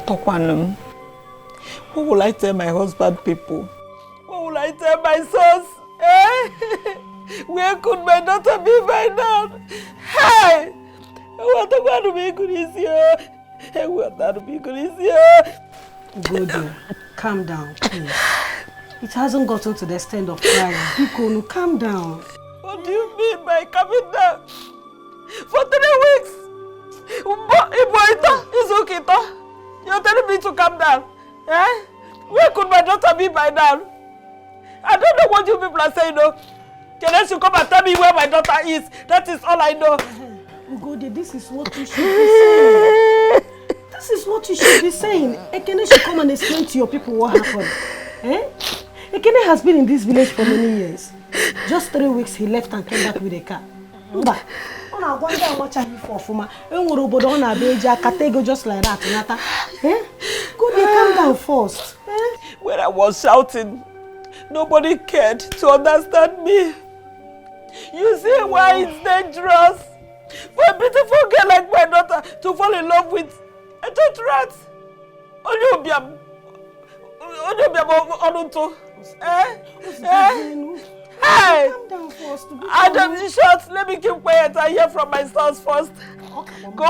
What will I tell my husband people? What will I tell my sons? Eh? Where could my daughter be by now? Hey! What about to be good is here? What to be good is here? Good, calm down, please. It hasn't gotten to the extent of crying. Biko, calm down. What do you mean by coming down? For 3 weeks? It's okay, you're telling me to calm down. Eh? Where could my daughter be by now? I don't know what you people are saying, though. Can I should come and tell me where my daughter is? That is all I know. Ugode, this is what you should be saying. This is what you should be saying. Ekene should come and explain to your people what happened. Eh? Ekene has been in this village for many years. Just 3 weeks he left and came back with a car. Mba, I wonder how much he for Fuma. Just like that. Eh? Go there, calm down first. Eh? When I was shouting, nobody cared to understand me. You see why it's dangerous for a beautiful girl like my daughter to fall in love with a dead rat? Hey! Calm down first. Adam, short. Let me keep quiet and hear from my sons first. Go,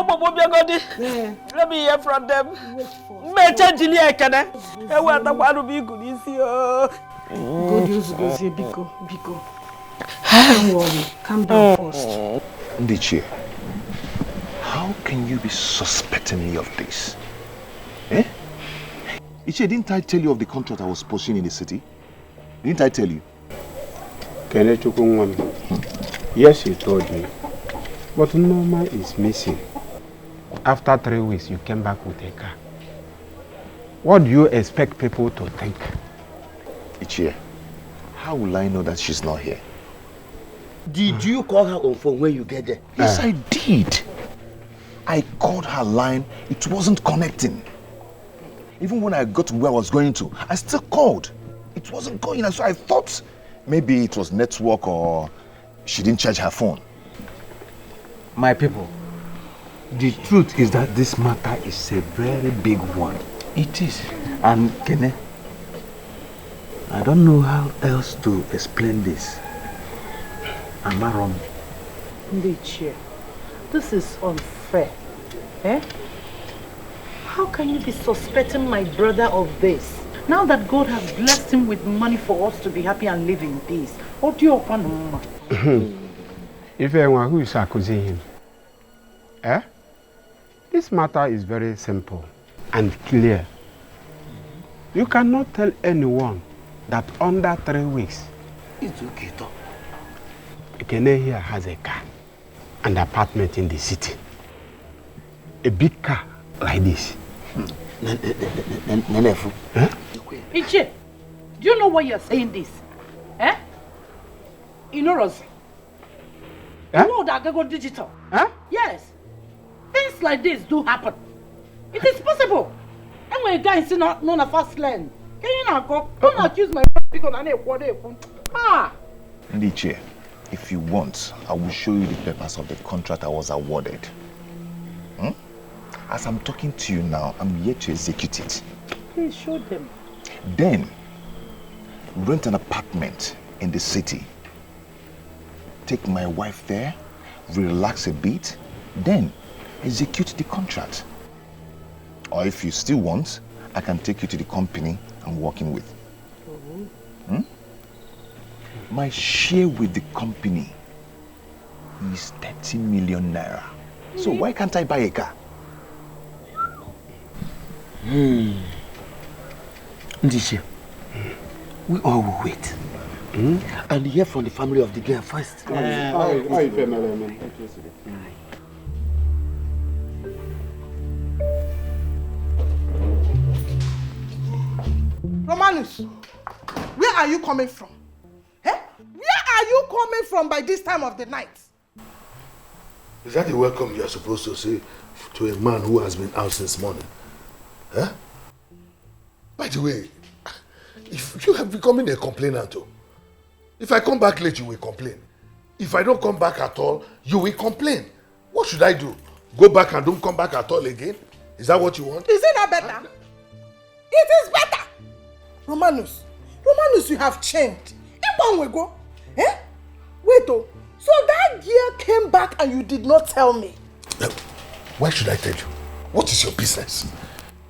yeah. Let me hear from them. Wait for Biko. Don't worry. Calm down first. Dikeh, how can you be suspecting me of this? Eh? Dikeh, didn't I tell you of the contract I was pursuing in the city? Didn't I tell you? Yes, you told me. But Norma is missing. After 3 weeks, you came back with a car. What do you expect people to think? Dikeh, how will I know that she's not here? Did you call her on phone when you get there? Yes, I did. I called her line. It wasn't connecting. Even when I got to where I was going to, I still called. It wasn't going, and so I thought maybe it was network or she didn't charge her phone. My people, the truth is that this matter is a very big one. It is. And Kene, I don't know how else to explain this. Am I wrong? Dikeh, this is unfair. Eh? How can you be suspecting my brother of this? Now that God has blessed him with money for us to be happy and live in peace. What do you open mama? If anyone who is accusing him, eh? This matter is very simple and clear. You cannot tell anyone that under 3 weeks, It's okay, though. Ekene here has a car and apartment in the city. A big car like this. Dikeh, do you know why you're saying this? Eh? You know, Rosie? Eh? You know that I go digital. Eh? Yes. Things like this do happen. It is possible. And when a guy is not known a fast land, can you not go? Don't accuse my because I need what. Ah! Dikeh, if you want, I will show you the papers of the contract I was awarded. As I'm talking to you now, I'm yet to execute it. Please show them. Then, rent an apartment in the city. Take my wife there, relax a bit, then execute the contract. Or if you still want, I can take you to the company I'm working with. My share with the company is 30 million naira. So why can't I buy a car? Dikeh, we all will wait. And hear from the family of the girl first. Romanus, where are you coming from? Eh? Where are you coming from by this time of the night? Is that the welcome you are supposed to say to a man who has been out since morning? Huh? By the way, if you have becoming a complainer too, if I come back late, you will complain. If I don't come back at all, you will complain. What should I do? Go back and don't come back at all again? Is that what you want? Is it not better? It is better. Romanus, you have changed. One way go. Eh? Wait, oh. So that year came back and you did not tell me. Why should I tell you? What is your business?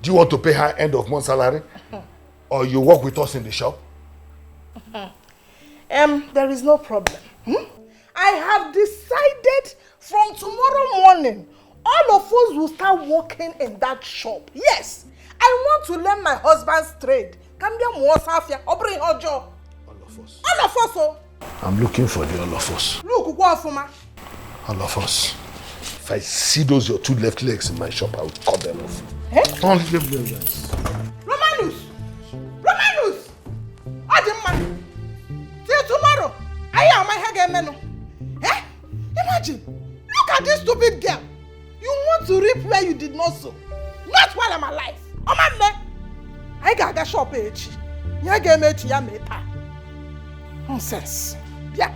Do you want to pay her end of month salary? Or you work with us in the shop? There is no problem. I have decided from tomorrow morning, all of us will start working in that shop. Yes, I want to learn my husband's trade. Come here, Mwasafia, or bring her job. All of us. All of us, oh. I'm looking for the all of us. Look, what for, ma? All of us. If I see those your two left legs in my shop, I will cut them off. Eh? Only them legs. Romanus! Adimma! Till tomorrow, I am my hair. Eh? Imagine, look at this stupid girl. You want to reap where you did not sow. Not while I'm alive. Oh my man! I got a shop age. Ya game it ya meta. Nonsense. Yeah.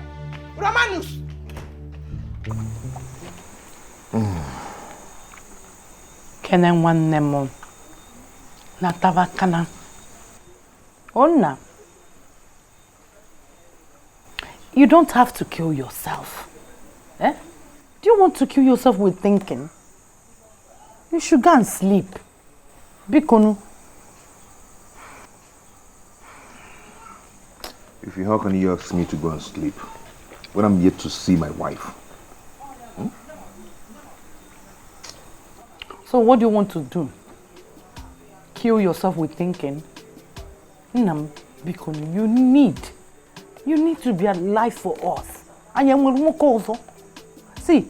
Romanus. Kenen one nemo. Natava kana. Onna. You don't have to kill yourself. Eh? Do you want to kill yourself with thinking? You should go and sleep. Bikonu. How can you ask me to go and sleep when I'm yet to see my wife? So what do you want to do? Kill yourself with thinking? Nam, Bikonu, you need to be alive for us. And you will also. See,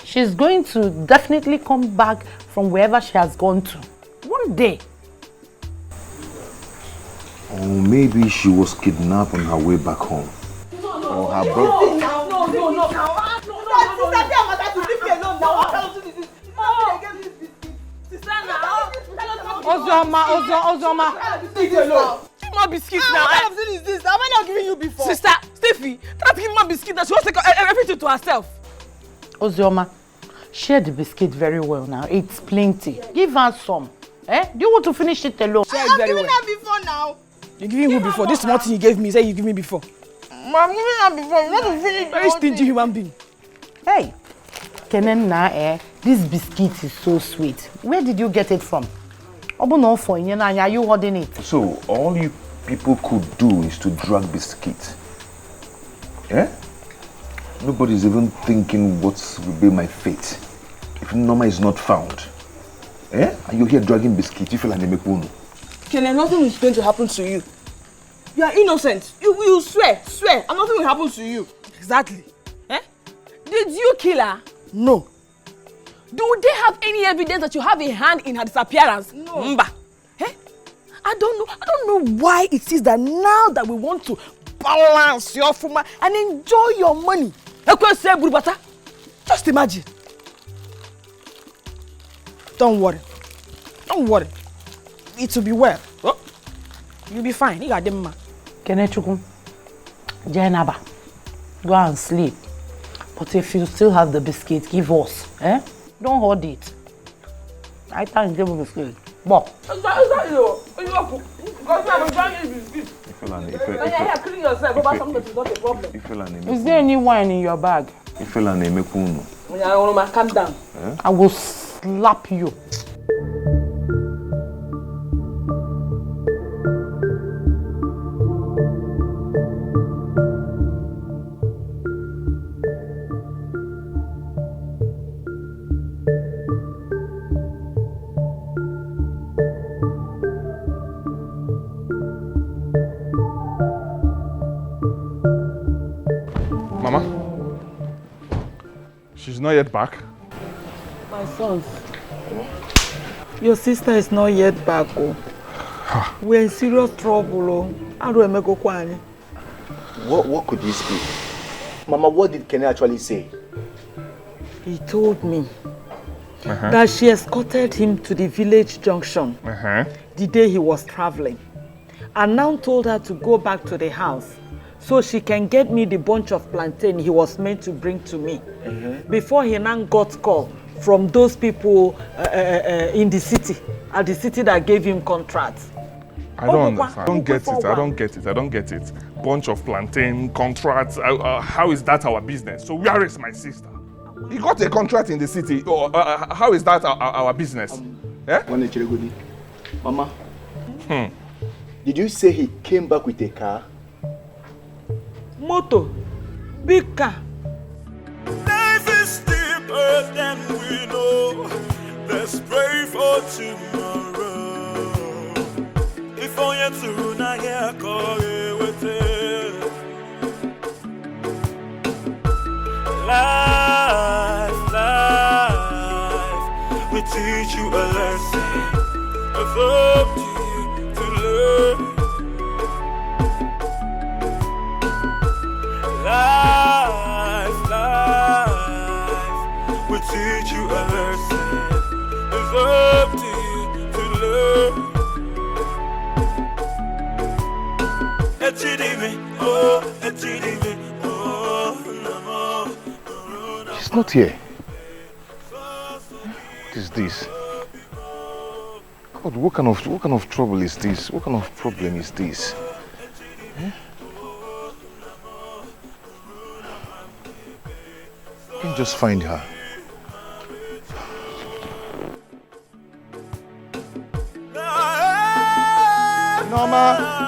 she's going to definitely come back from wherever she has gone to. One day. Or maybe she was kidnapped on her way back home. Or her brother. No. Ozoma. Give me biscuits now. What kind of thing is this? Have I not given you before? Sister, Steffi, try to give me biscuit that she wants to take everything to herself. Ozioma, share the biscuit very well now. It's plenty. Give her some. Eh? Do you want to finish it alone? I have given her before now. You giving who before? This small thing you gave me, say you give me before. I'm giving her before. You want to finish it? Very stingy human being. Hey, Kenen na this biscuit is so sweet. Where did you get it from? Are you holding it? So all you people could do is to drag biscuit. Eh? Nobody's even thinking what will be my fate if Norma is not found. Eh? And you're here dragging biscuit, you feel like a mepono. Kenen, nothing is going to happen to you. You are innocent. You swear, and nothing will happen to you. Exactly. Eh? Did you kill her? No. Do they have any evidence that you have a hand in her disappearance? No. Mba. Eh? I don't know why it is that now that we want to balance your fuma and enjoy your money. Just imagine. Don't worry. It will be well. Oh? You'll be fine. You got them, ma. Kenechukwu, Jainaba, go and sleep. But if you still have the biscuit, give us. Eh? Don't hold it. I can't give you biscuit. Bo. Is that you? Because I'm enjoying biscuit. Killing yourself over something that is not a problem. Is there any wine in your bag? Calm down. I will slap you. Not yet back? My sons, your sister is not yet back. Oh. We're in serious trouble. Oh. How do I make a What could this be? Mama, what did Kenny actually say? He told me that she escorted him to the village junction the day he was traveling, and now told her to go back to the house so she can get me the bunch of plantain he was meant to bring to me before he now got call from those people in the city, at the city that gave him contracts. I don't understand. I don't get it. Bunch of plantain contracts. How is that our business? So where is my sister? He got a contract in the city. How is that our business? Mama, did you say he came back with a car? Moto, big car. Life is deeper than we know. Let's pray for tomorrow. If only to Naija with it. Life will teach you a lesson. It's up to you to learn. Life will teach you a lesson. It's up to you to learn. She's not here. What is this? God, what kind of trouble is this? What kind of problem is this? I can just find her. Norma!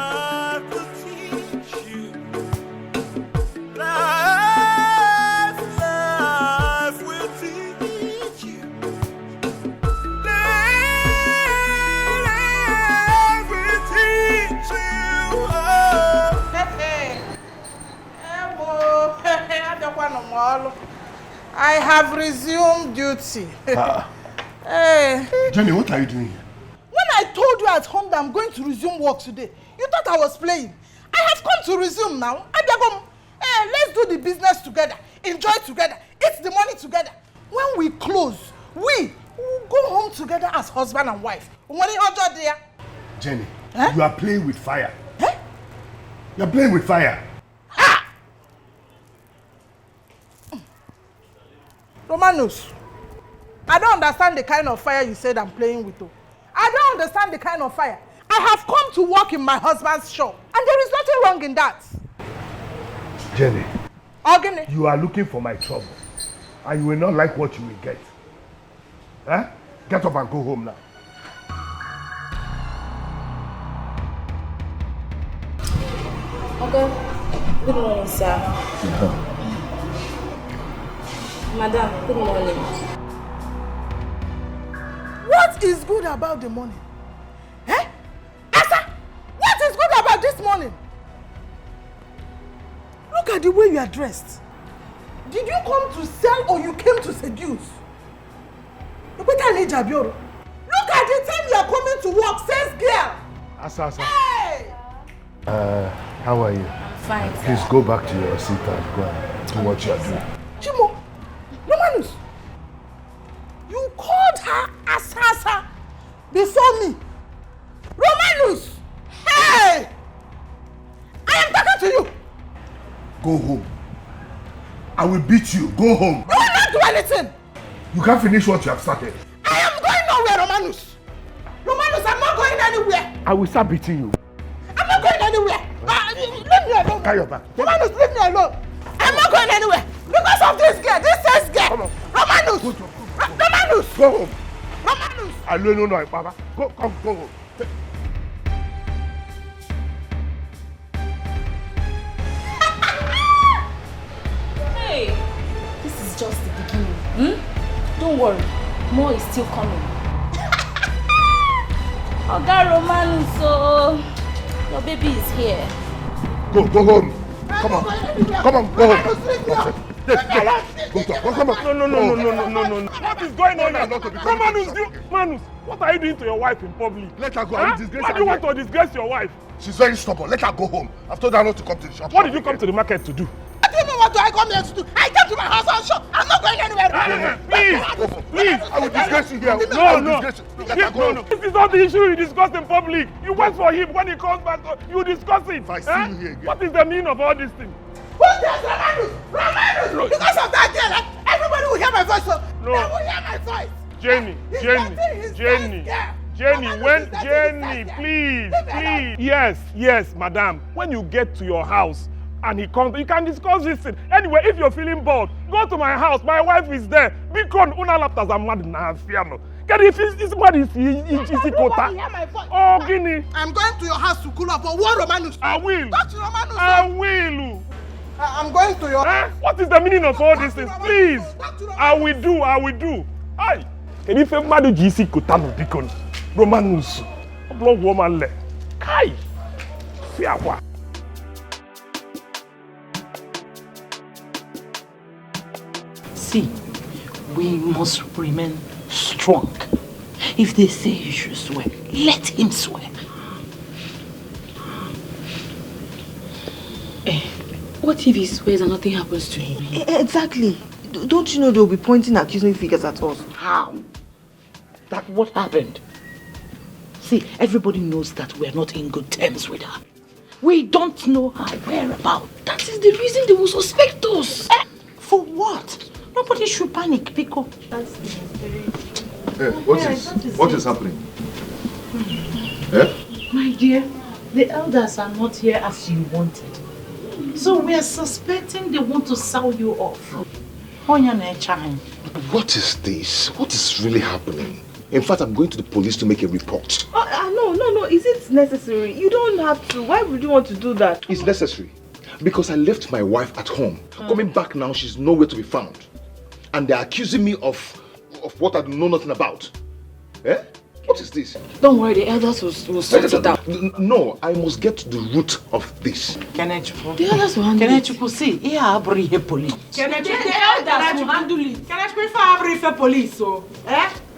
I have resumed duty. Hey. Jenny, what are you doing here? When I told you at home that I'm going to resume work today, you thought I was playing. I have come to resume now. Hey, let's do the business together, enjoy together, eat the money together. When we close, we will go home together as husband and wife. Jenny, you are playing with fire. You are playing with fire. Romanus, I don't understand the kind of fire you said I'm playing with. I don't understand the kind of fire. I have come to work in my husband's shop, and there is nothing wrong in that. Jenny, Organic. You are looking for my trouble, and you will not like what you will get. Get up and go home now. Okay. Good morning, sir. Madam, good morning. What is good about the morning? Asa, what is good about this morning? Look at the way you are dressed. Did you come to sell or you came to seduce? Look at the time you are coming to work, says girl. Asa. Hey! How are you? I'm fine, sir. Please go back to your seat and go and do what you are doing. Chimo, Romanus, you called her Asasa before me. Romanus, hey! I am talking to you. Go home. I will beat you. Go home. You will not do anything. You can't finish what you have started. I am going nowhere, Romanus. Romanus, I'm not going anywhere. I will start beating you. I'm not going anywhere. Leave me alone. Carry your back. Romanus, leave me alone. I'm not going anywhere. Because of this girl, this says girl. Come on. Romanus. Romanus. Go home. Romanus. No, Papa. Go home. Hey, this is just the beginning. Don't worry, more is still coming. Oga Romanus, so your baby is here. Go home. Come on, go home. Come on. No. What is going on here? Manus, what are you doing to your wife in public? Let her go. Why do you want to disgrace your wife? She's very stubborn. Let her go home. I've told her not to come to the shop. What did you come to the market to do? I don't know what do I come here to do. I came to my house and shop. I'm not going anywhere. Please. I will disgrace you here. No. This is not the issue you discuss in public. You wait for him. When he comes back, you discuss it. If I see you here again. What is the meaning of all these things? Who's this? Romanus! Because of that girl, everybody will hear my voice. So No. They will hear my voice. Jenny, please. Yes, madam. When you get to your house and he comes, you can discuss this thing. Anyway, if you're feeling bored, go to my house. My wife is there. Because una laptas are mad na fiano. If it's mad, it's kota. Oh, Guinea. I'm going to your house to cool off for one Romanus. I will. Talk to Romanus. I will. I'm going to your house. What is the meaning of all these things? Please. I will do. Aye. And if a mad GC kotano bikon, Romanus, a blog woman le. Kai. Fiawa. See, we must remain strong. If they say he should swear, let him swear. What if he swears and nothing happens to him? Exactly. Don't you know they'll be pointing accusing fingers at us? How? That what happened? See, everybody knows that we're not in good terms with her. We don't know her whereabouts. That is the reason they will suspect us. For what? Nobody should panic, Pico. What is happening? My dear, the elders are not here as you wanted. So we are suspecting they want to sell you off. What is this? What is really happening? In fact, I'm going to the police to make a report. No. Is it necessary? You don't have to. Why would you want to do that? It's necessary. Because I left my wife at home. Coming back now, she's nowhere to be found. And they're accusing me of what I know nothing about. What is this? Don't worry, the elders will sort it out. No, I must get to the root of this. The elders will handle it. See, here I bring police. The elders will handle it. If I bring police,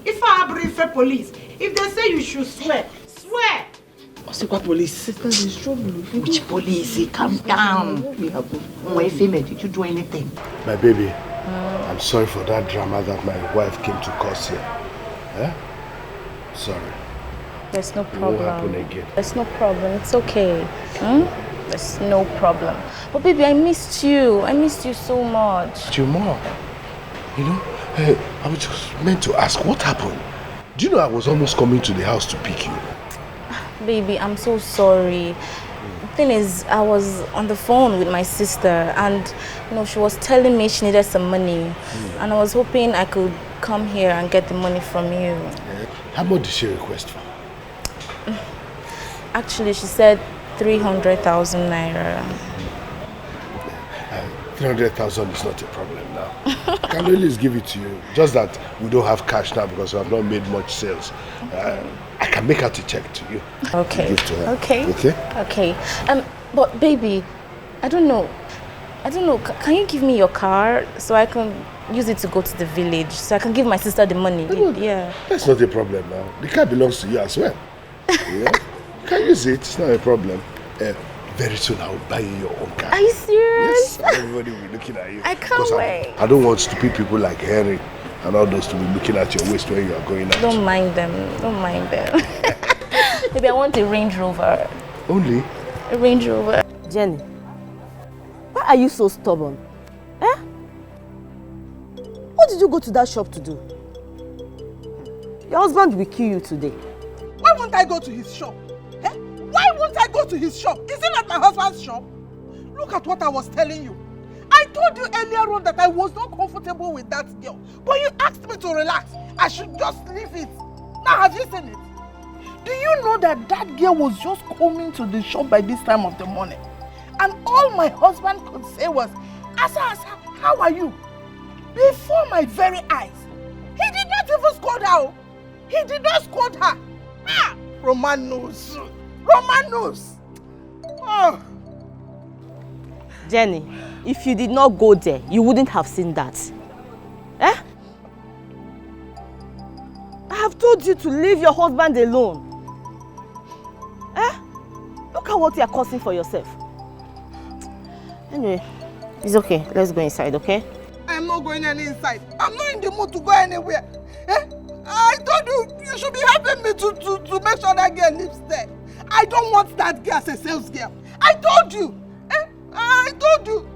if I bring police, if they say you should swear. What's the police? There's trouble. Which police? Calm down. Did you do anything? My baby, I'm sorry for that drama that my wife came to cause here. Sorry. There's no It won't happen problem. again. There's no problem. It's okay. There's no problem. But baby, I missed you. I missed you so much. Your mom, I was just meant to ask, what happened? Do you know I was almost coming to the house to pick you? Baby, I'm so sorry. The thing is, I was on the phone with my sister and she was telling me she needed some money. And I was hoping I could come here and get the money from you. How much did she request for? Actually, she said 300,000 naira. 300,000 is not a problem now. I can always give it to you. Just that we don't have cash now because we have not made much sales. I can make out a check to you. Okay. To give to her. Okay. Okay? But baby, I don't know. Can you give me your car so I can use it to go to the village so I can give my sister the money? Yeah. That's not a problem now. The car belongs to you as well. You can use it. It's not a problem. Very soon I will buy you your own car. Are you serious? Yes, everybody will be looking at you. I can't wait. I don't want stupid people like Henry and all those to be looking at your waist when you are going out. Don't mind them. Maybe I want a Range Rover. Only? A Range Rover. Jenny, why are you so stubborn? What did you go to that shop to do? Your husband will kill you today. Why won't I go to his shop? Why won't I go to his shop? Is it not my husband's shop? Look at what I was telling you. I told you earlier on that I was not comfortable with that girl. But you asked me to relax. I should just leave it. Now have you seen it? Do you know that that girl was just coming to the shop by this time of the morning? And all my husband could say was, Asa, how are you? Before my very eyes. He did not even scold her. He did not scold her. Romanos. Oh. Jenny, if you did not go there, you wouldn't have seen that. I have told you to leave your husband alone. Look at what you are causing for yourself. Anyway, it's okay. Let's go inside, okay? I'm not going any inside. I'm not in the mood to go anywhere. I told you should be helping me to make sure that girl lives there. I don't want that girl as a sales girl. I told you. I told you.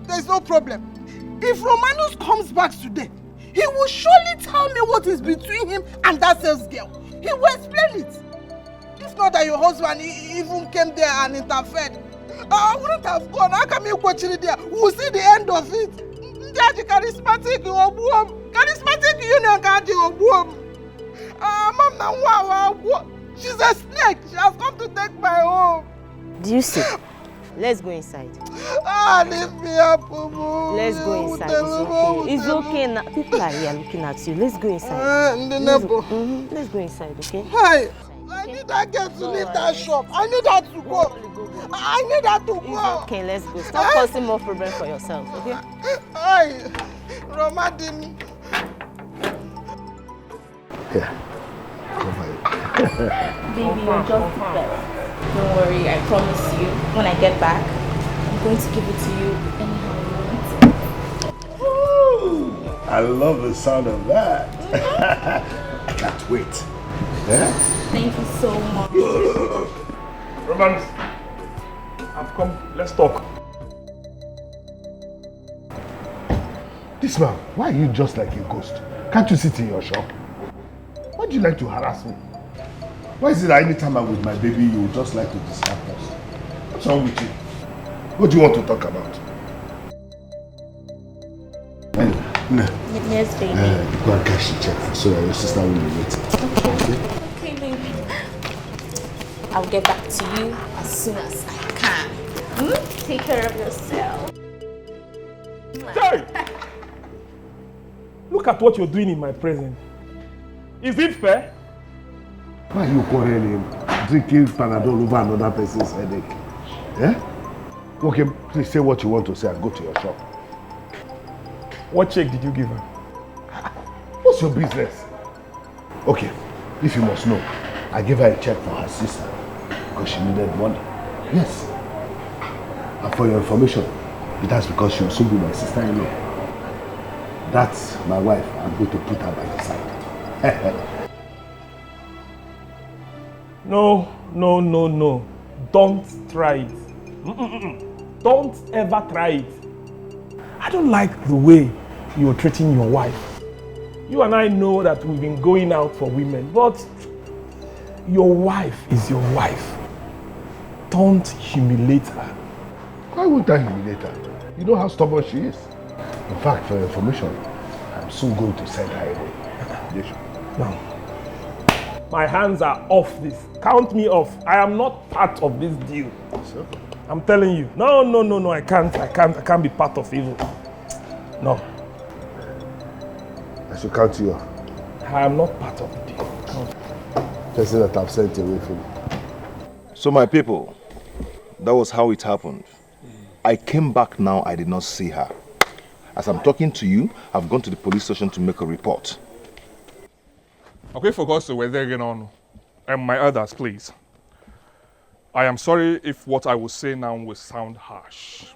There's no problem. If Romanus comes back today, he will surely tell me what is between him and that sales girl. He will explain it. If not that your husband even came there and interfered, I wouldn't have gone. How come you watch it there? We'll see the end of it. Charismatic union can't you? She's a snake. She has come to take my home. Do you see? Let's go inside. Leave me up, Umu. Let's go inside. It's okay now. People are here looking at you. Let's go inside. Let's go inside, okay? Hi. I need that girl to leave that shop. I need her to go. I need her to go. It's okay, let's go. Stop causing more problems for yourself, okay? Hi. Roma Dimi. Here. Come here. Baby, you're just the best. Don't worry, I promise you, when I get back, I'm going to give it to you anyhow you want it. Ooh, I love the sound of that. I can't wait. Yeah? Thank you so much. Romance, I've come. Let's talk. This man, why are you just like a ghost? Can't you sit in your shop? Why do you like to harass me? Why is it that anytime I'm with my baby, you just like to distract us? What's wrong with you? What do you want to talk about? Yes, baby. Go and cash the check so that your sister will be waiting. Okay, baby. I'll get back to you as soon as I can. Take care of yourself. Hey! Look at what you're doing in my presence. Is it fair? Why are you quarreling? Drinking Panadol over another person's headache? Yeah? Okay, please say what you want to say and go to your shop. What check did you give her? What's your business? Okay, if you must know, I gave her a check for her sister because she needed money. Yes. And for your information, that's because she will soon be my sister-in-law. That's my wife. I'm going to put her by your side. No. Don't try it. Don't ever try it. I don't like the way you're treating your wife. You and I know that we've been going out for women, but your wife is your wife. Don't humiliate her. Why would I humiliate her? You know how stubborn she is. In fact, for your information, I'm soon going to send her away. No. My hands are off this. Count me off. I am not part of this deal. So? I'm telling you. No. I can't be part of evil. No. I should count you off. I am not part of the deal. No. Person that I've sent away from you. So my people, that was how it happened. I came back now, I did not see her. As I'm talking to you, I've gone to the police station to make a report. Okay, for God's sake, we're there again on. And my others, please. I am sorry if what I will say now will sound harsh.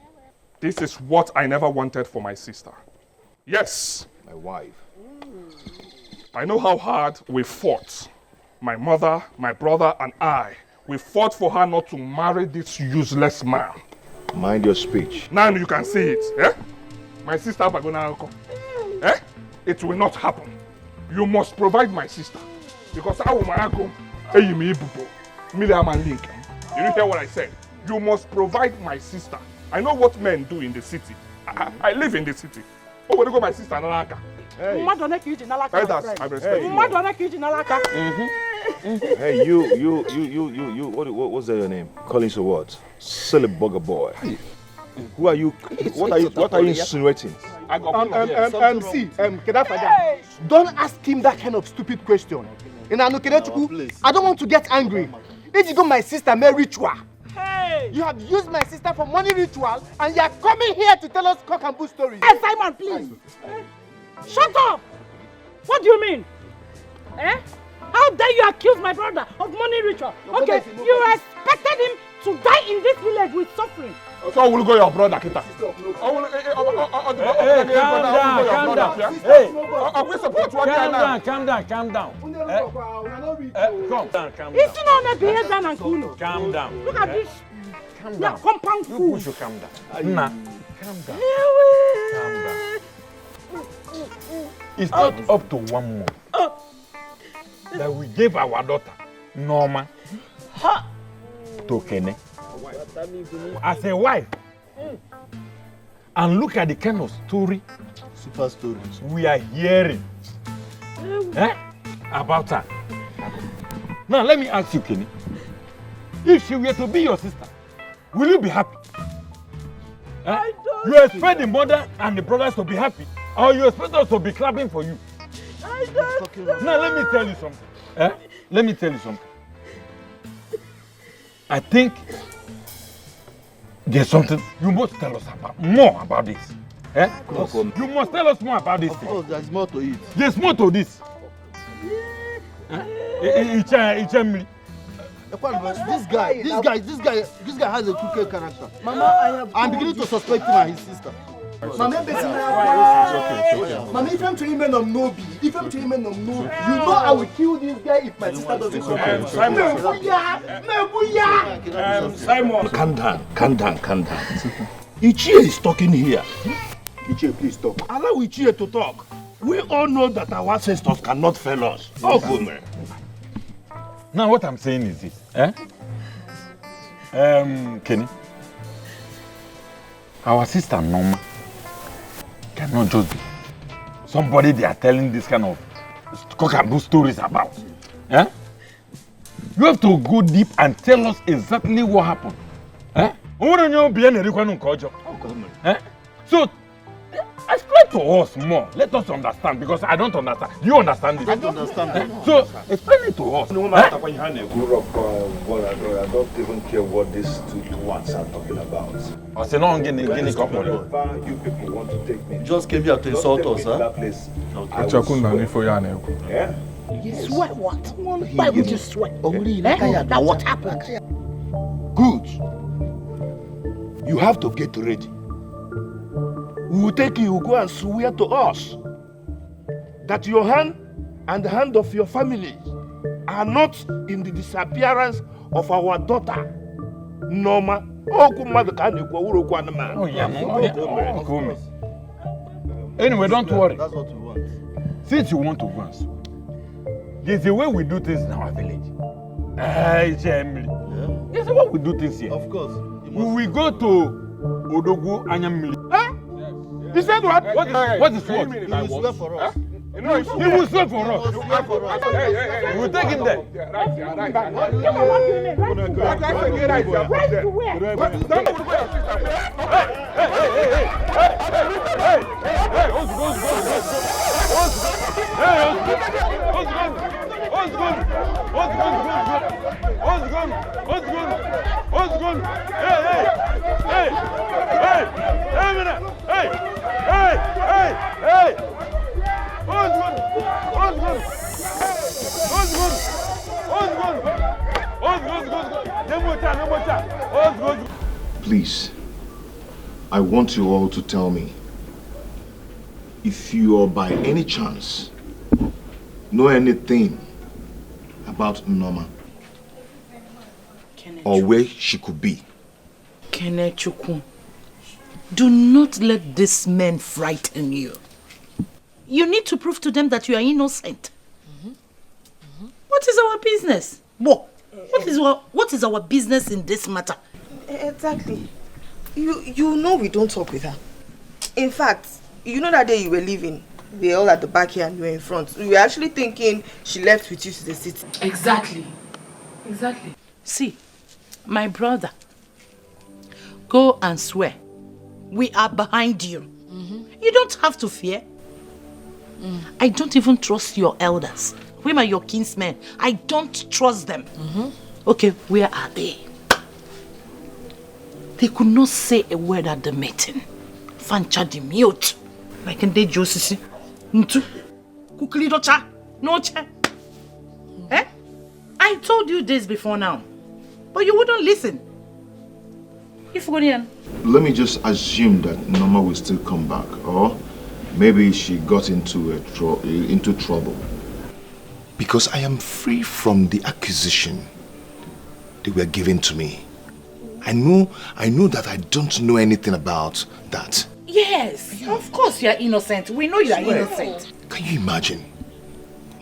This is what I never wanted for my sister. Yes. My wife. I know how hard we fought. My mother, my brother, and I. We fought for her not to marry this useless man. Mind your speech. Now you can see it. Eh? My sister Bagonako. Eh? It will not happen. You must provide my sister. Because I will my uncle. You didn't hear what I said. You must provide my sister. I know what men do in the city. I live in the city. Oh, where go my sister Nalaka? Hey, I respect you. Hey, you, what's that your name? Calling you what? Silly bugger boy. Who are you? What are you insinuating? See, don't ask him that kind of stupid question. I don't want to get angry. If you got my sister marry ritual, you have used my sister for money ritual, and you are coming here to tell us cock and bull stories. Hey, Simon, please. Shut up! What do you mean? How dare you accuse my brother of money ritual? Okay, you expected him to die in this village with suffering. So we'll go your brother, Kita. Calm down. Calm down. Look at this. Calm down. Compound fool. Calm down. Calm down. It's not up to 1 month that we gave our daughter, Norma, to Kene as a wife. And look at the kind of story, super stories, we are hearing about her. Now let me ask you, Kenny, if she were to be your sister, will you be happy? You expect the mother and the brothers to be happy, or you expect us to be clapping for you? Now let me tell you something. Let me tell you something. I think there's something you must tell us more about this. You must tell us more about this. Of course, there's more to it. There's more to this. This guy has a crooked character. Mama, I'm beginning to suspect him and his sister. Mama, if I'm telling men of Nobi, you know I will kill this guy if my sister doesn't come. Simon, calm down. Ichie is talking here. Ichie, please talk. Allow Ichie to talk. We all know that our ancestors cannot fail us. Oh, good man. Now what I'm saying is this. Kenny, our sister Norma cannot just be somebody they are telling this kind of cock-and-bull stories about. You have to go deep and tell us exactly what happened. So explain to us more. Let us understand, because I don't understand. Do you understand this? I don't understand. So explain it to us. I don't even care what these two ones are talking about. I say no, you people want to take me. You just came here to insult us, huh? You swear what? Why would you swear? Now what happened? Good. You have to get ready. We will take you, go and swear to us that your hand and the hand of your family are not in the disappearance of our daughter, Norma. Anyway, don't worry. That's what we want. Since you want to go and swear, there's a way we do things in our village. There's a way we do things here. Of course. We go to Odogu Anyamili. He said what? What is what? He will swear for us. He will swear for us. We will take him there. Please, I want you all to tell me if you are by any chance know anything about Norma or where she could be. Kenechukwu, do not let these men frighten you. You need to prove to them that you are innocent. What is our business? What is our business in this matter? Exactly. You know we don't talk with her. In fact, you know that day you were leaving, we were all at the back here and you were in front. We were actually thinking she left with you to the city. Exactly. See, my brother, go and swear. We are behind you. You don't have to fear. I don't even trust your elders. Where are your kinsmen? I don't trust them. Okay, where are they? They could not say a word at the meeting. Fancha the mute. Like in the Josisi. Ntu. Kukuli docha. No cha. I told you this before now. But you wouldn't listen. Let me just assume that Norma will still come back, or maybe she got into trouble. Because I am free from the accusation they were given to me. I know that I don't know anything about that. Yes. Of course you are innocent. We know you are innocent. Can you imagine?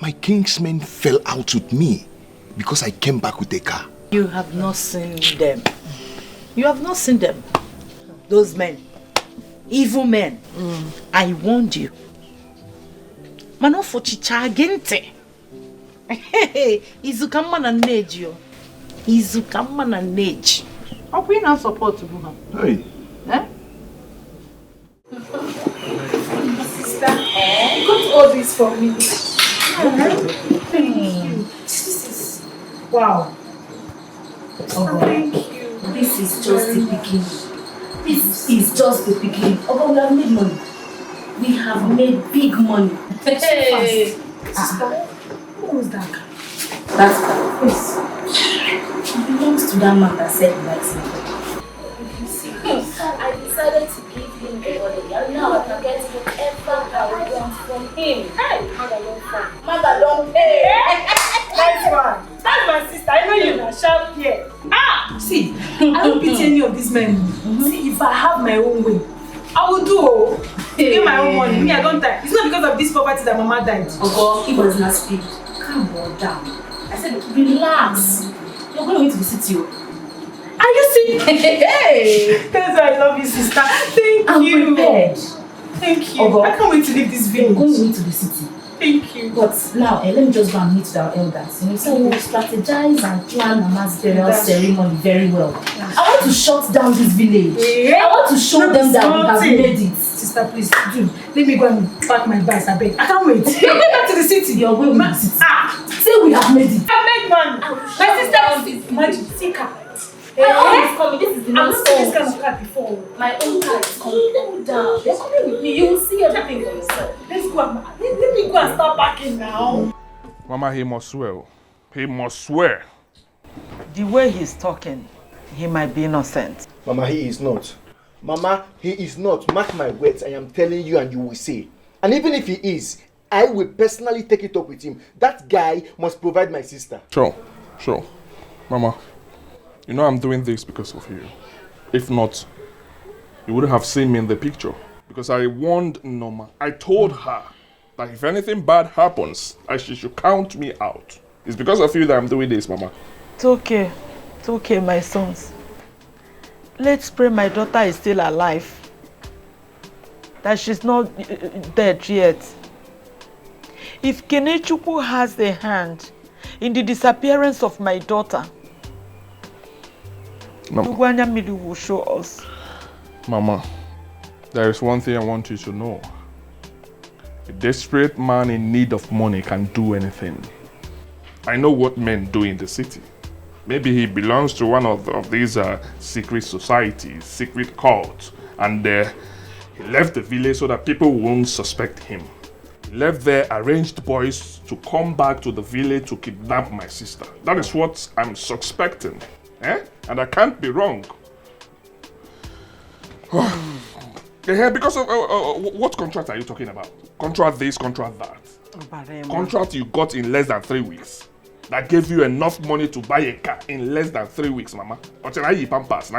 My kingsmen fell out with me because I came back with a car. You have not seen them. You have not seen them. Those men. Evil men. I warned you. Mano for chicha gente. Izukamma na neji yo. Izukamma na neji. How can we not support to her? Hey. Eh? Sister, you got all this for me. Thank you. This is wow. Oh, thank you. This is just the beginning. This is just the beginning. Oh, we have made money. We have made big money. Hey, sister, who was that guy? That guy? Yes. It belongs to that man that said he likes me. I decided to give him the money, and now I can get whatever I want from him. Hey, mother don't pay. Nice one. That's my sister. I know you now. Sharp here. See, I don't pity any of these men. See, if I have my own way, I will do. Get my own money. Me, I don't die. It's not because of this property that Mama died. Oh God, he was not speak. Calm down. I said, relax. You're going to the city. Are you sick? Hey! That's why I love you, sister. Thank you. Prepared. Thank you. Oh, I can't wait to leave this village. We're going to the city. Thank you. But now, let me just go and meet our elders. You know, so we'll strategize and plan Mama's burial ceremony very well. I want to shut down this village. Yeah. I want to show them that we have made it. Sister, please, do. Let me go and pack my bags, I beg. I can't wait. Let's go back to the city. You're going to the city. Say we have made it. I made one. My sister is imagine, see car. My own is coming. This is the next one. I've not seen this kind of car before. My own car is coming. Cool down. They're coming with me. You will see everything for yourself. Let's go and let me go and start packing now. Mama, he must swear. He must swear. The way he's talking, he might be innocent. Mama, he is not. Mama, he is not. Mark my words, I am telling you and you will see. And even if he is, I will personally take it up with him. That guy must provide my sister. Sure. Mama, you know I'm doing this because of you. If not, you wouldn't have seen me in the picture. Because I warned Norma. I told her that if anything bad happens, she should count me out. It's because of you that I'm doing this, Mama. It's okay. It's okay, my sons. Let's pray my daughter is still alive. That she's not dead yet. If Kenechukwu has a hand in the disappearance of my daughter, Ugwanyamili will show us. Mama, there is one thing I want you to know. A desperate man in need of money can do anything. I know what men do in the city. Maybe he belongs to one of these secret societies, secret cults, and he left the village so that people won't suspect him. He left there arranged boys to come back to the village to kidnap my sister. That is what I'm suspecting. And I can't be wrong. Because of what contract are you talking about? Contract this, contract that. Contract you got in less than 3 weeks. That gave you enough money to buy a car in less than 3 weeks, Mama. Nonsense.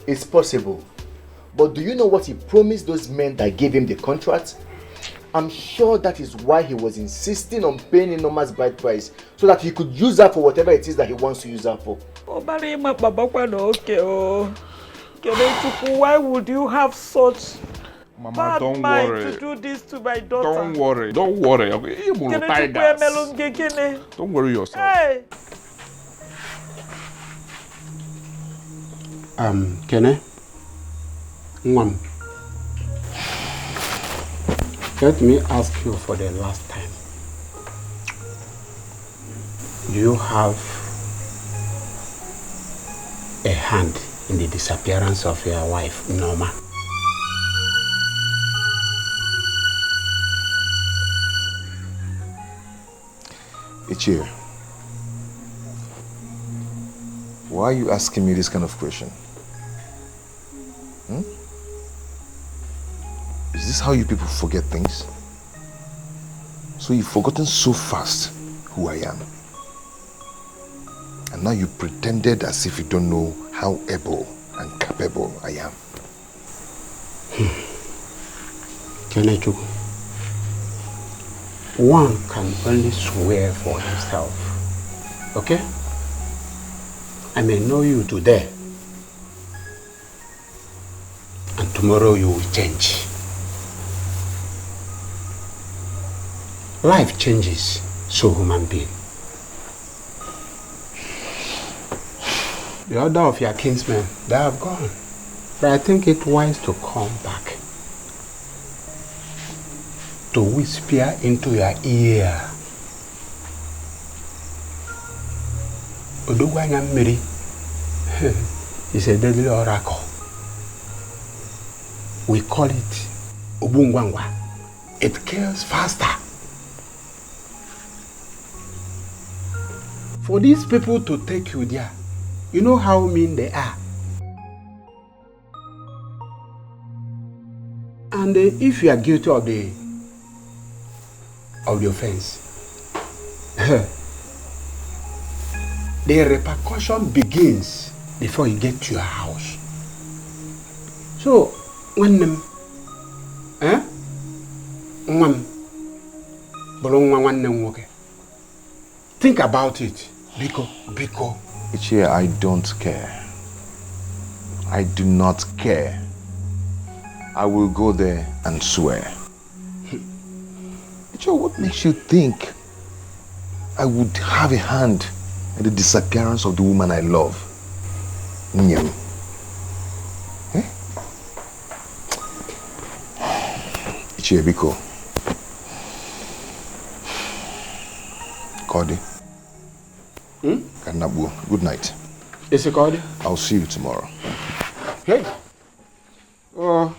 It's possible. But do you know what he promised those men that gave him the contract? I'm sure that is why he was insisting on paying Norma's bride price, so that he could use her for whatever it is that he wants to use her for. Why would you have such Mama, bad don't mind worry. to do this to my daughter? Don't worry. Don't worry yourself. Hey. Kene? Ngwan. Let me ask you for the last time. Do you have a hand in the disappearance of your wife, Norma? Ichie, why are you asking me this kind of question? Is this how you people forget things? So you've forgotten so fast who I am. And now you pretended as if you don't know how able and capable I am. Kenechukwu, one can only swear for himself. Okay? I may know you today, and tomorrow you will change. Life changes, so human being. The other of your kinsmen, they have gone. But I think it wise to come back, to whisper into your ear. Odugwanya Mmiri is a deadly oracle. We call it Obungwangwa. It kills faster. For these people to take you there, you know how mean they are. And if you are guilty of the offense, the repercussion begins before you get to your house. So, when think about it, Biko. Ichie, I don't care. I do not care. I will go there and swear. Ichie, what makes you think I would have a hand in the disappearance of the woman I love? Nyem. Eh? Ichie, Biko. Cody. Good night. Is it Cody? I'll see you tomorrow. Hey. Oh,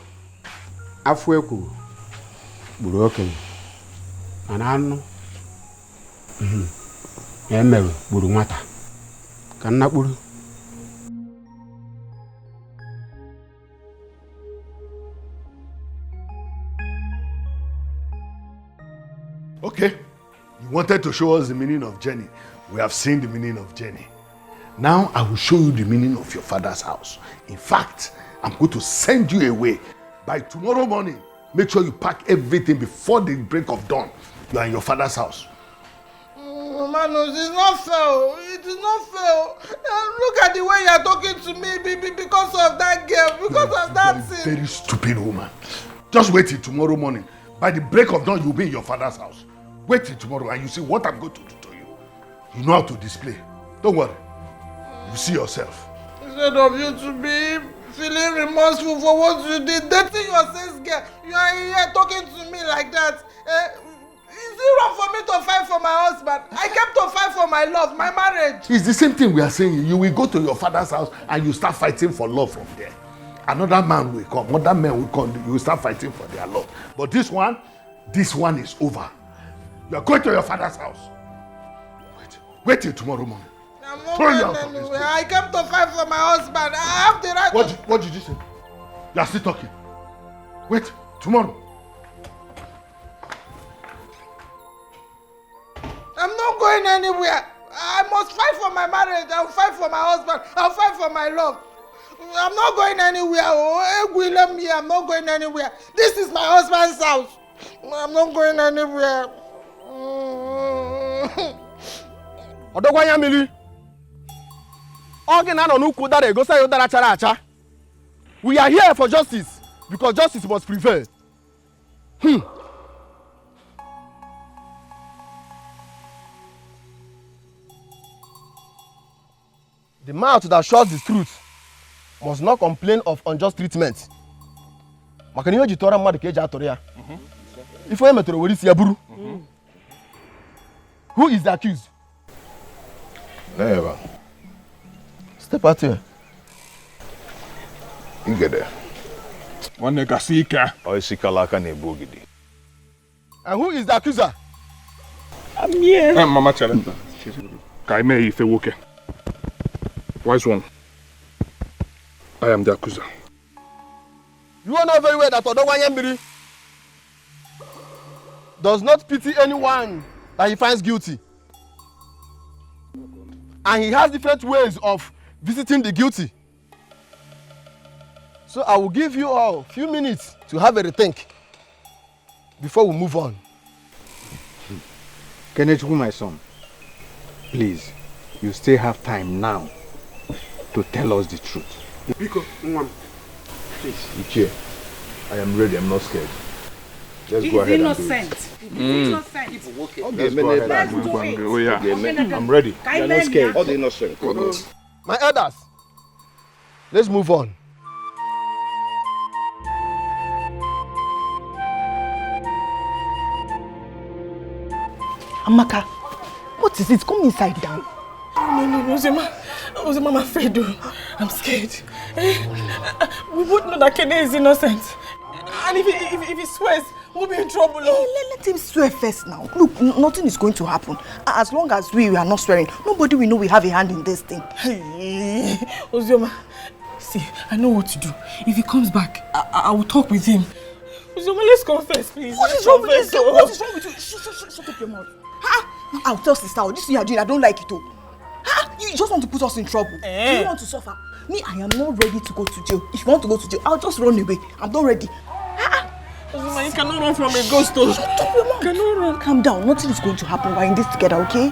Afweku. Buroken. Anano. Emeru Burumata. Kanaburu. Okay. You wanted to show us the meaning of journey. We have seen the meaning of journey. Now I will show you the meaning of your father's house. In fact, I'm going to send you away. By tomorrow morning, make sure you pack everything before the break of dawn. You are in your father's house. Manos, it's not fair. It is not fair. Look at the way you are talking to me because of that girl, because of that thing. Very stupid woman. Just wait till tomorrow morning. By the break of dawn, you'll be in your father's house. Wait till tomorrow and you see what I'm going to do to you. You know how to display. Don't worry. You see yourself. Instead of you to be feeling remorseful for what you did, dating your sis girl, you are here talking to me like that. Is it wrong for me to fight for my husband? I came to fight for my love, my marriage. It's the same thing we are saying. You will go to your father's house and you start fighting for love from there. Another man will come, other men will come, you will start fighting for their love. But this one is over. You are going to your father's house. Wait till tomorrow morning. I'm not going anywhere. I came to fight for my husband. I have the right What did you say? You are still talking. Wait, tomorrow. I'm not going anywhere. I must fight for my marriage. I'll fight for my husband. I'll fight for my love. I'm not going anywhere. I'm not going anywhere. This is my husband's house. I'm not going anywhere. Odogwanya Mmiri. Oge na no nuku dara ego say dara chara acha. We are here for justice because justice must prevail. The mouth that shows the truth must not complain of unjust treatment. Makani oji tora mmadu ka eji atoro ya. If we metoro wori si aburu. Who is the accused? Never. Step out here. You get there. One nigga sika. Or sikalaka nebogidi. And who is the accuser? I'm here. Mama Chalenta. Kaime ife woke. Wise one. I am the accuser. You know very well that Odogwanya Mmiri does not pity anyone that he finds guilty. And he has different ways of visiting the guilty. So I will give you all a few minutes to have a rethink before we move on. Kenechukwu, my son, please, you still have time now to tell us the truth. Biko, please. Ichie, I am ready. I'm not scared. Let's go ahead and do it. Innocent. Let's go ahead and do it. Oh, yeah. I'm ready. You're not scared. All the innocent. My elders, let's move on. Amaka, what is it? Come inside down. No, Ozema, I'm afraid. I'm scared. We both know that Kene is innocent. And if he swears, we'll be in trouble. Let him swear first now. Look, nothing is going to happen. As long as we are not swearing, nobody will know we have a hand in this thing. Hey, Ozema, see, I know what to do. If he comes back, I will talk with him. Ozema, let's confess, please. What is wrong with this girl? What is wrong with you? Shut up your mouth. I'll tell sister, this thing you are doing, I don't like it. You just want to put us in trouble. Do you want to suffer? Me, I am not ready to go to jail. If you want to go to jail, I'll just run away. I'm not ready. Ozema, you cannot run from a ghost. Shut up your mouth. Cannot run. Calm down. Nothing is going to happen. We're in this together, okay?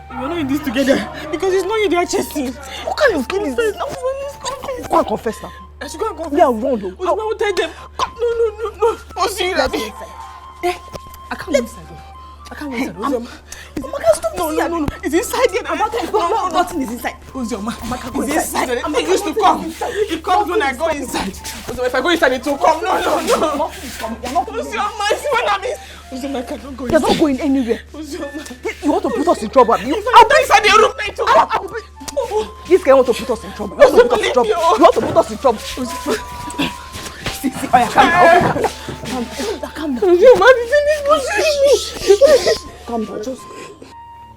We're not in this together because it's not you they are chasing. What kind of thing is this? Go and confess now. I should go and confess. Yeah, run. Ozema, I will tell them. No. Ozema, let's go inside. I can't go inside. I can't go inside. Ozema. Amaka, stop. No. It's inside here. Amaka, no, nothing is inside. Ozema, Amaka, go it's inside. Amaka, used to come. It comes when I go inside. Ozema, if I go inside, it will come. No. Nothing is coming. You're not going. Ozema, it's when I'm in. Ozema, I cannot go inside. You're not going anywhere. Ozema. You want to put us in trouble. I'll go inside the room. It will come. This guy want to put us in trouble. You want to put us in trouble. See, oh yeah, calm down. Calm down, just.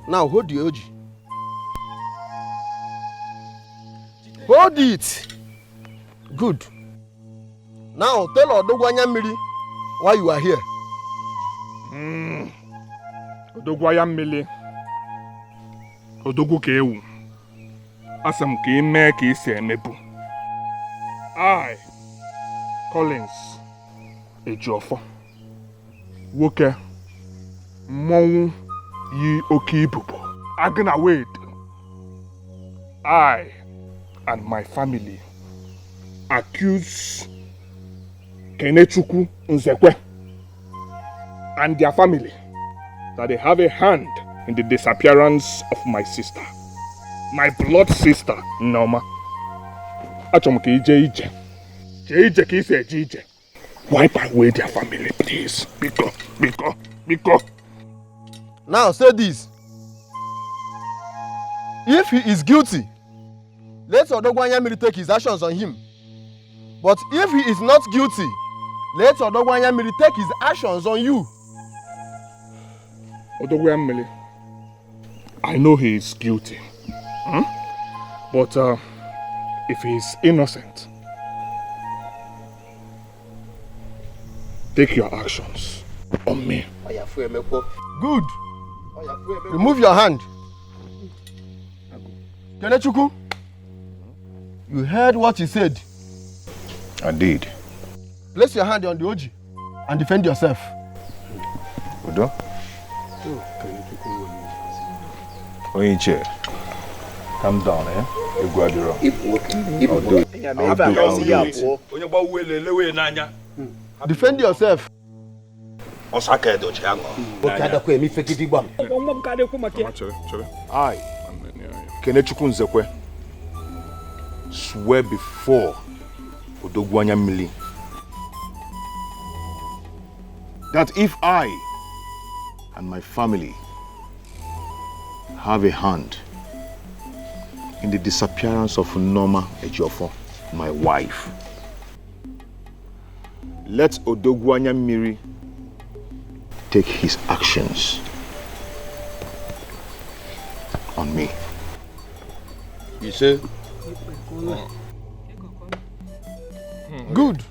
Now hold the Oji. Hold it. Good. Now tell Odogwanya Miri why you are here. Odogwanya Mili. Odogwu ka ewu. Asam ka ime ka isi emebu. I, Collins, Ejiofo. Woke, mmọnwụ yi oke ibubo. Agna Wade. I and my family accuse Kenechukwu Nzekwe and their family that they have a hand in the disappearance of my sister. My blood sister, Noma. Achọm ka ije. Jee ka isi eje ije. Wipe away their family, please. Biko. Now say this. If he is guilty, let Odogwanya Miri take his actions on him. But if he is not guilty, let Odogwanya Miri take his actions on you. Odogwanya Miri, I know he is guilty. But if he is innocent, take your actions on me. Good. Remove your hand. Kenechukwu, you heard what he said. I did. Place your hand on the Oji and defend yourself. Odo? Onyiche, calm down, eh? You go at the wrong. I'll do it. Defend yourself. I, Kenechukwu Nzekwe, swear before Odogwanya Mili that if I and my family have a hand in the disappearance of Noma Ejiofo, my wife, let Odogwanya Miri take his actions on me. You say? Good.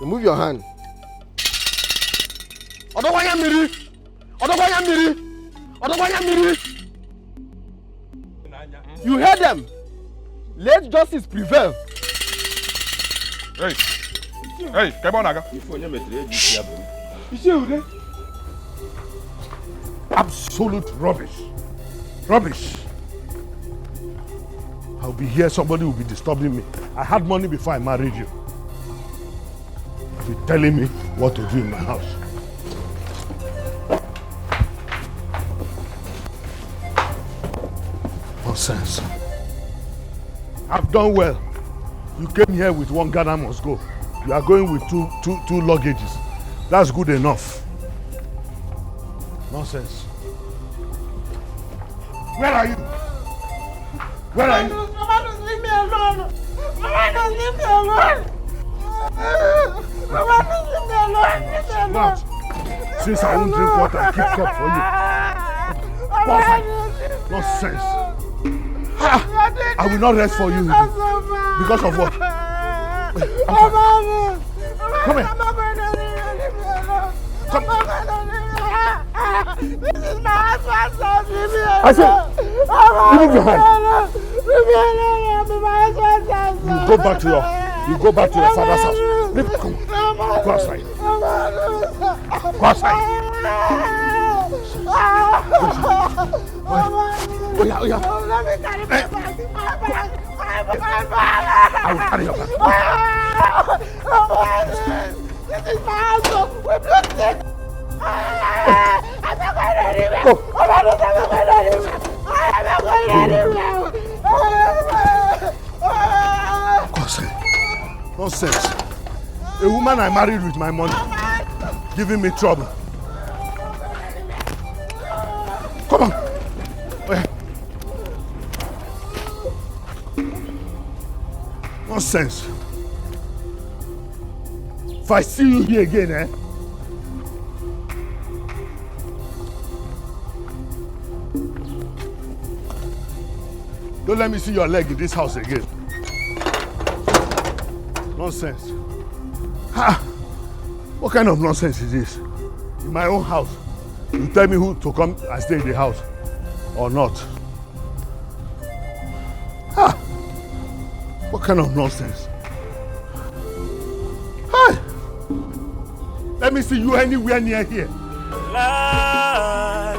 Remove your hand. Odogwanya Miri! Odogwanya Miri! Odogwanya Miri! You heard them. Let justice prevail. Hey! Hey, come on, Naga. Absolute rubbish. Rubbish. I'll be here, somebody will be disturbing me. I had money before I married you. You're telling me what to do in my house. Nonsense. I've done well. You came here with one Ghana must go. You are going with two luggages. That's good enough. Nonsense. Where are you? Where are you? Mama, don't leave me alone. Mama, don't leave me alone. Mama, don't leave me alone. Leave me alone. Since I won't drink water, I keep cup for you. Nonsense. I will not rest for you. Because of what? Come here. This is my husband's house. Leave me alone. I said, remove your hand. Leave me alone. I'm in my husband's house. You go back to your father's house. Come on. Go outside. Go outside. Oh yeah. Let me carry my bag. I will carry your bag. This is my house. We're blocked. I'm not going anywhere. I'm not going anywhere. I'm not going anywhere. Nonsense. A woman I married with my money, giving me trouble. Come on. Nonsense. If I see you here again, don't let me see your leg in this house again. Nonsense. Ha! What kind of nonsense is this? In my own house, you tell me who to come and stay in the house or not. Ha! What kind of nonsense? Hi! Let me see you anywhere near here. Life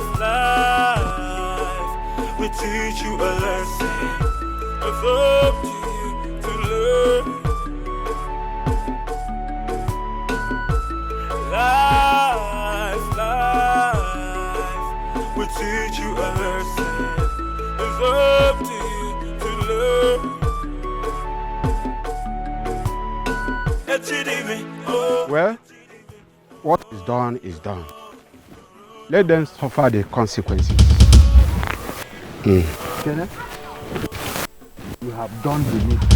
will teach you a lesson. It's up to you to learn. Life will teach you a lesson. It's up to you to learn. Well, what is done is done. Let them suffer the consequences. Kenneth, you have done the needful.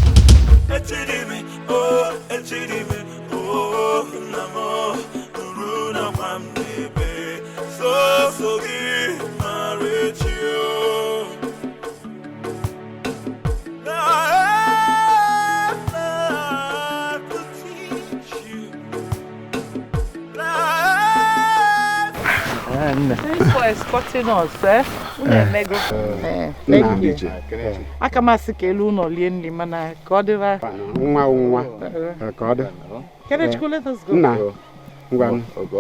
Thanks for escorting us, eh? Thank you. I can ask you no lien limana Cordova. Can I let us go? No.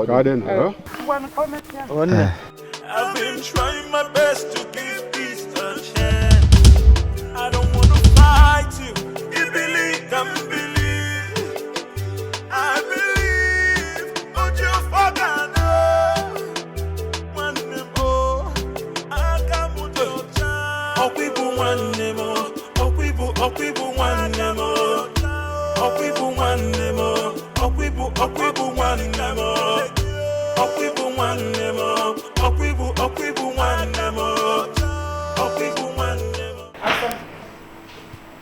Garden. I've been trying my best to give peace a chance. I don't want to fight you. You believe, can believe. I believe, but you forgot. One more, I can't put your time. Oh, people want more. Oh, people want more. Oh, people want more. Oh, people want more. Oh, people want more. Oh, people want more. Oh, people want more.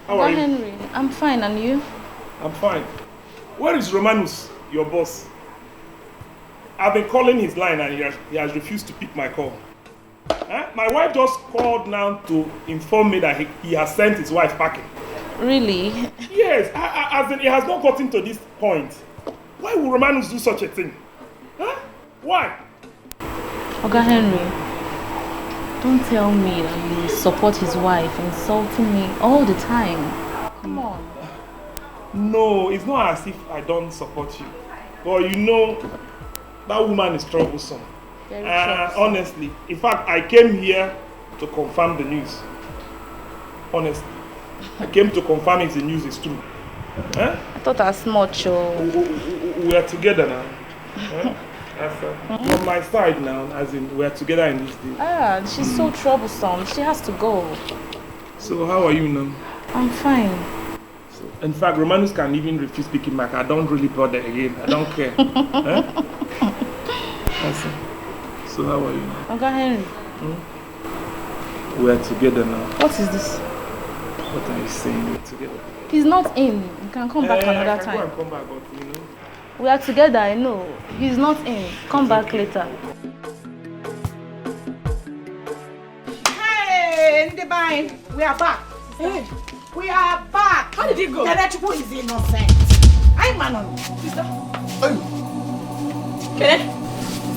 How are you? Henry, I'm fine, and you? I'm fine. Where is Romanus, your boss? I've been calling his line and he has refused to pick my call. My wife just called now to inform me that he has sent his wife packing. Really? Yes, as in, it has not gotten to this point. Why would Romanus do such a thing? Huh? Why? Oga Henry, don't tell me that you support his wife insulting me all the time. Come on. No, it's not as if I don't support you. But you know, that woman is troublesome. Honestly, in fact, I came here to confirm the news. Honestly. I came to confirm if the news is true. Huh? I thought as much. We are together now. Huh? From my side now, as in we are together in this deal. She's so troublesome. She has to go. So how are you now? I'm fine. So, in fact, Romanus can even refuse speaking back. I don't really bother again. I don't care. Huh? So how are you now? Uncle Henry. We are together now. What is this? What are you saying? We're together. He's not in. You can come back another time. I can go and come back, but you know. We are together, I know. He's not in. Come back later. Hey, Ndebine, we are back. Hey. We are back. How did it go? Kelechuku is innocent. I'm Manon. Sister. Kele?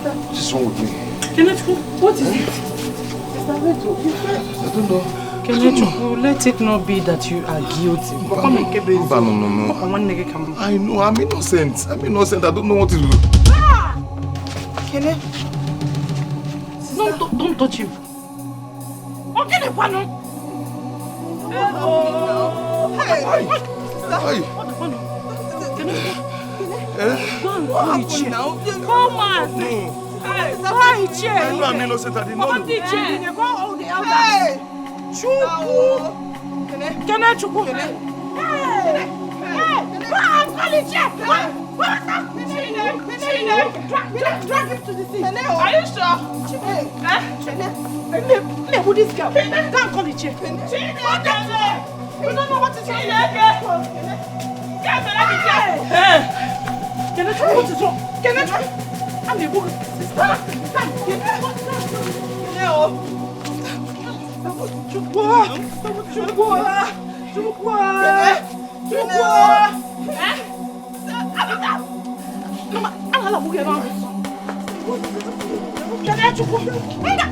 What's wrong with me? Kelechuku, what is it? I don't know. Kelechuku, let it not be that you are guilty. No. I know, I'm innocent. I don't know what to do. Kele? Don't touch him. Okay, the one. Hey. Come on. Why chair? I'm innocent. I didn't know. Hey. Chuku. Can I chuku? Hey. I'm calling chair. Drag him to the sea. Are you sure? Who this girl? Don't call the chair. You don't know what is wrong. Can I try? What is wrong? Can I try? I'm the book.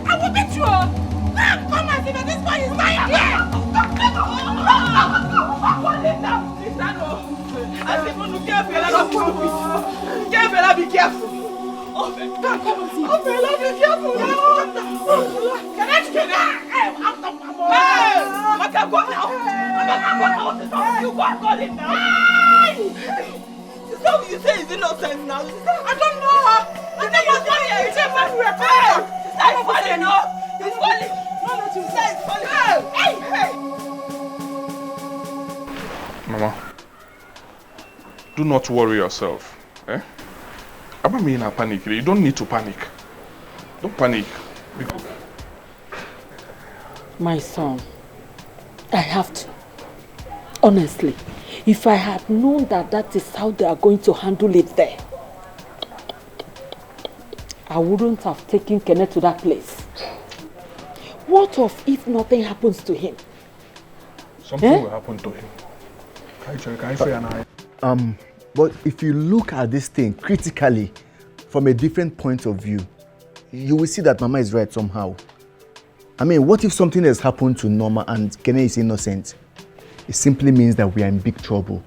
I will beat you. Come and see that this boy is mine. Bella, be careful. Be careful now. Can I go now? You go and call him now. So you say he's innocent now? I don't know. I think he's funny. He's funny. He's funny, no? He's funny. No, you say he's funny. Hey. Mama, do not worry yourself. I'm not in a panic. You don't need to panic. Don't panic. My son, I have to. Honestly, if I had known that is how they are going to handle it there, I wouldn't have taken Kenneth to that place. What if nothing happens to him? Something will happen to him. But if you look at this thing critically, from a different point of view, you will see that Mama is right somehow. I mean, what if something has happened to Norma and Kenneth is innocent? It simply means that we are in big trouble.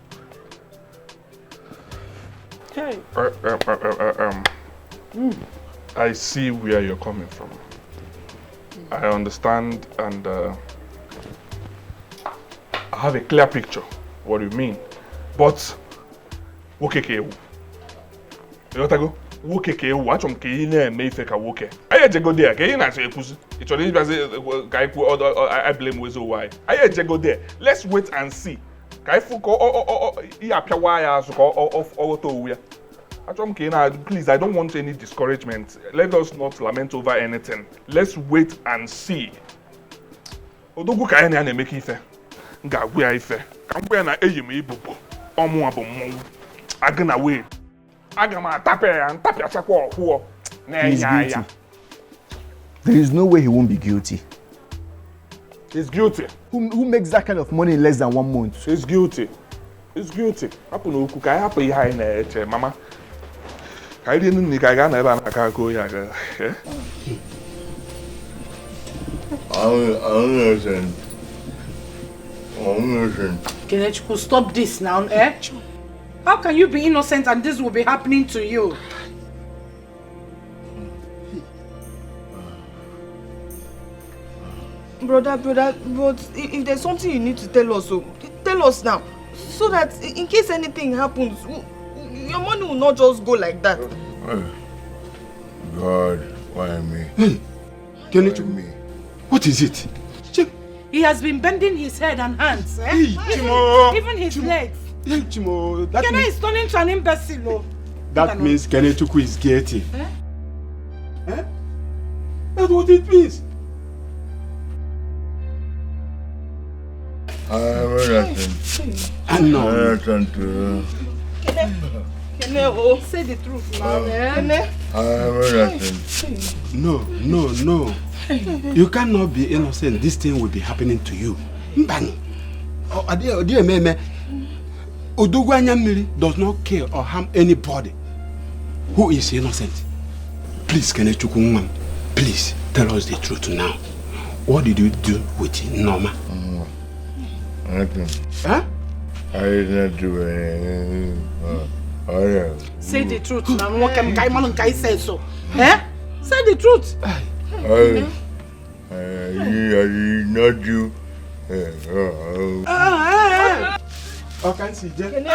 Hey. I see where you're coming from. I understand, and I have a clear picture what you mean. But okay, you know go? Woke ke watch on ke na me fake woke. Aye je go there. Ke na say pussy. It only be say guy I blame we so why. Aye je go there. Let's wait and see. Kai fu ko e apia wa ya so ko of to we. Achom ke na please, I don't want any discouragement. Let us not lament over anything. Let's wait and see. Odogu kai na make ife. Nga gwe ife. Ka mgbe na eyim ibubo. Omu abom. Agna we. He's guilty. There is no way he won't be guilty. He's guilty. Who makes that kind of money in less than 1 month? He's guilty. He's guilty. Mama. I didn't think I got I don't understand. innocent. Kenechukwu, stop this now, eh? How can you be innocent and this will be happening to you? Brother, but if there's something you need to tell us, so tell us now. So that in case anything happens, your money will not just go like that. God, why me? Hey, Kenechukwu, what is it? He has been bending his head and hands, eh? Hey, Chimo. Even his legs. Hey, Chimo, that Kene means... is turning to an imbecile, oh. That means Kenechukwu is guilty. Eh? Eh? That's what it means. I am innocent. And no. Innocent. Kene, oh, say the truth now, eh? Kene. I am innocent. No. You cannot be innocent. This thing will be happening to you. Mbani. Odogwanyamiri does not kill or harm anybody who is innocent. Please, Kenechukwu, please tell us the truth now. What did you do with Norma? Nothing. Huh? I did not do anything. Say the truth now. Say so. Eh? Say the truth. I did not do. Okay, see, Jen.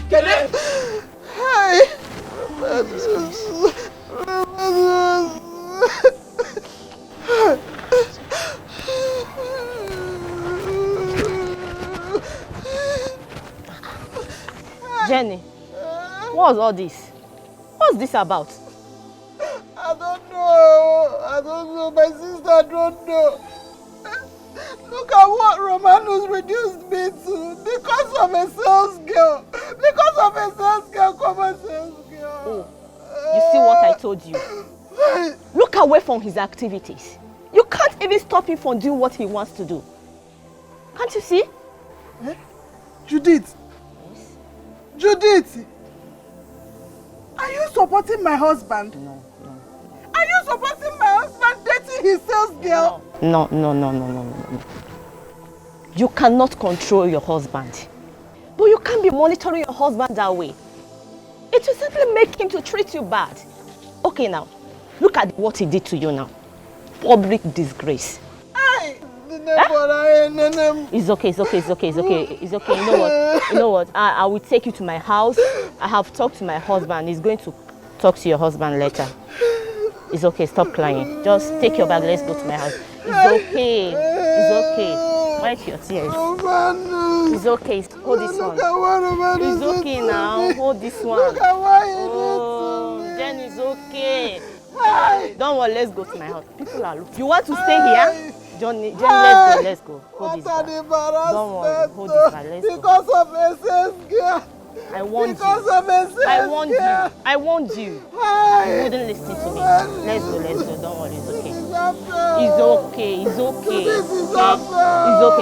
Kene. Hi. Jenny, what's all this? What's this about? I don't know. My sister don't know. Look at what Romanus reduced me to because of a sales girl. Common sales girl. Oh, you see what I told you? Look away from his activities. You can't even stop him from doing what he wants to do. Can't you see? Eh? Judith. Yes. Judith. Are you supporting my husband? No. Are you supporting my husband dating his sales girl? No. You cannot control your husband. But you can't be monitoring your husband that way. It will simply make him to treat you bad. Okay now, look at what he did to you now. Public disgrace. It's okay. You know what? I will take you to my house. I have talked to my husband. He's going to talk to your husband later. It's okay, stop crying. Just take your bag, let's go to my house. It's okay. Wipe your tears. It's okay, hold this one. It's okay now, hold this one. Oh, then it's okay. Don't worry, let's go to my house. People are looking. You want to stay here? Johnny, let's go. Hold this bag. Don't worry, hold this bag, let's go. Because of a sales girl. I warned you. I warned you. You wouldn't listen to me. Let's go. Don't worry, it's okay. It's okay.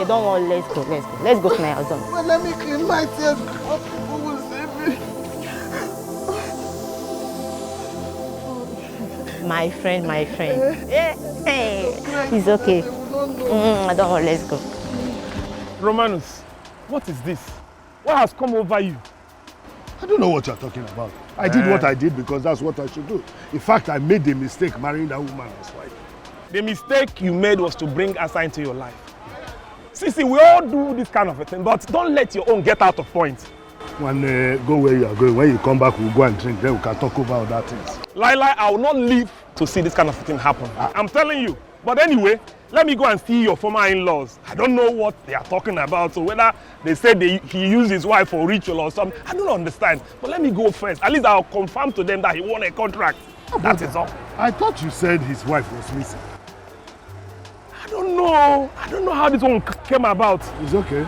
Don't worry, let's go. Let's go to my house. Well, let me clean my tears. People will see me. My friend. Hey. It's okay. Don't worry, let's go. Romanus, what is this? What has come over you? I don't know what you're talking about. I did what I did because that's what I should do. In fact, I made the mistake marrying that woman as wife. The mistake you made was to bring Asa into your life. See, we all do this kind of a thing, but don't let your own get out of point. When go where you are going, when you come back, we'll go and drink, then we can talk over other things. Lila, I will not live to see this kind of thing happen. I'm telling you. But anyway, let me go and see your former in-laws. I don't know what they are talking about, so whether they said he used his wife for ritual or something, I don't understand. But let me go first. At least I'll confirm to them that he won a contract. That is all. I thought you said his wife was missing. I don't know how this one came about. It's okay.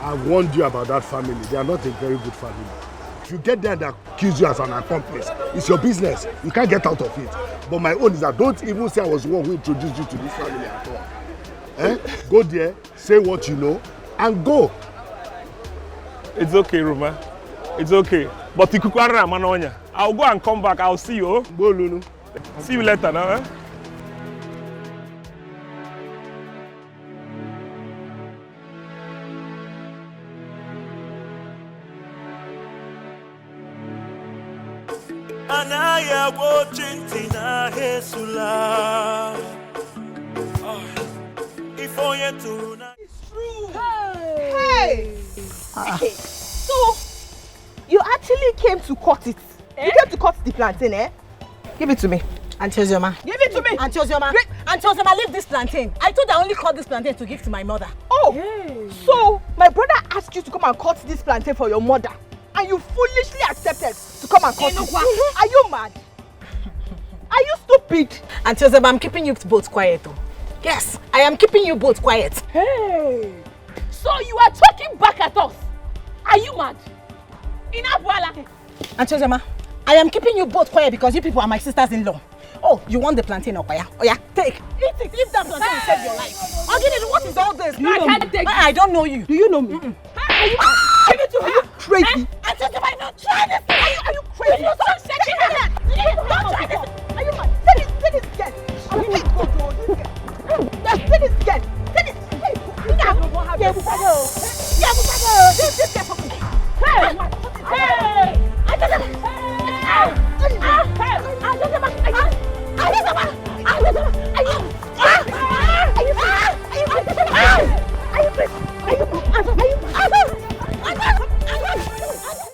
I warned you about that family. They are not a very good family. If you get there and accuse you as an accomplice, it's your business. You can't get out of it. But my own is that don't even say I was the one who introduced you to this family at all. Go there, say what you know, and go. It's okay, Roma. It's okay. But Ikukwara Manonya. I'll go and come back. I'll see you. See you later now, eh? Anaya watching Tina Hesula. If I to it's true. Hey! So, you actually came to cut it. You came to cut the plantain, eh? Give it to me. Auntie Ozioma. Give it to me. Auntie Ozioma. Auntie Ozioma, leave this plantain. I told her I only cut this plantain to give to my mother. Oh, so my brother asked you to come and cut this plantain for your mother, and you foolishly accepted to come and cut it. Are you mad? Are you stupid? Auntie Ozioma, I'm keeping you both quiet though. Yes, I am keeping you both quiet. Hey! So you are talking back at us? Are you mad? Inabwala. Auntie Ozioma, I am keeping you both quiet because you people are my sisters-in-law. Oh, you want the plantain, Okwaya? Oh yeah, take. Eat it. If that plantain will save your life. Again, what is all this? I can't take it. I don't know you. Do you know me? Are you give it to her? Crazy. Auntie Ozioma, I don't try this. Are you crazy? Don't try this. Are you mad? Take it. Yes.